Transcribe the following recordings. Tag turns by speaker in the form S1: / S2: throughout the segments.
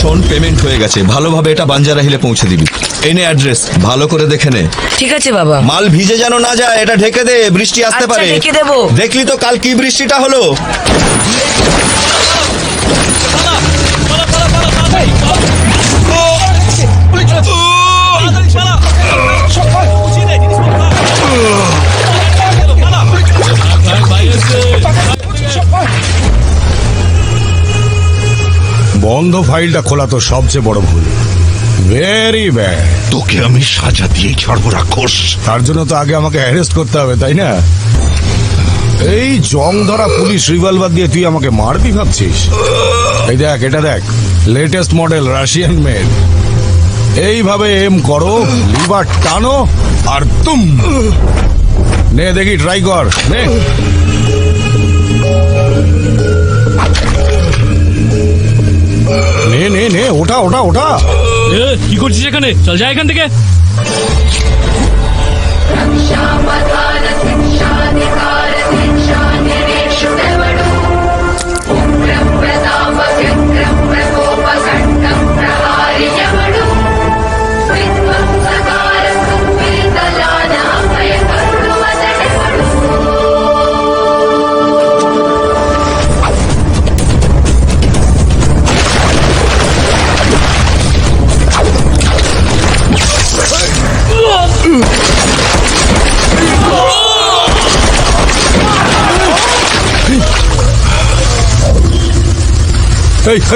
S1: শোন, পেমেন্ট হয়ে গেছে, ভালোভাবে এটা বাঞ্জারা হিলে পৌঁছে দিবি। এনে অ্যাড্রেস, ভালো করে দেখে নে।
S2: ঠিক আছে বাবা।
S1: মাল ভিজে যেন না যায়, এটা ঢেকে দে, বৃষ্টি আসতে
S2: আচ্ছা,
S1: পারে।
S2: ঢেকে দেবো।
S1: দেখলি তো কাল কি বৃষ্টিটা হলো।
S3: বন্ধ ফাইলটা খোলা তো সবচেয়ে বড় ভুল। Very bad.
S4: তোকে আমি সাজা দিয়ে ছাড়বো রাক্ষস।
S3: তার জন্য তো আগে আমাকে অ্যারেস্ট করতে হবে, তাই না? এই জং ধরা পুলিশ রিভলভার দিয়ে তুই আমাকে মারবি ভাবছিস? এই দেখ, এটা দেখ, লেটেস্ট মডেল রাশিয়ান মেড। এইভাবে এম করো, লিভার টানো আর তুম। নে দেখি, ট্রাই কর, নে। নে নে নে, ওঠা ওঠা ওঠা।
S5: কি করছিস এখানে? চল যা এখান থেকে।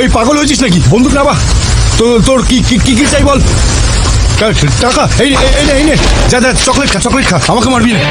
S3: এই পাগল হয়েছিস নাকি? বন্দুক নাবা। তোর কি কি কি চাই বল? টাকা? এই নে, যা যা, চকলেট খা, আমাকে মারবি না।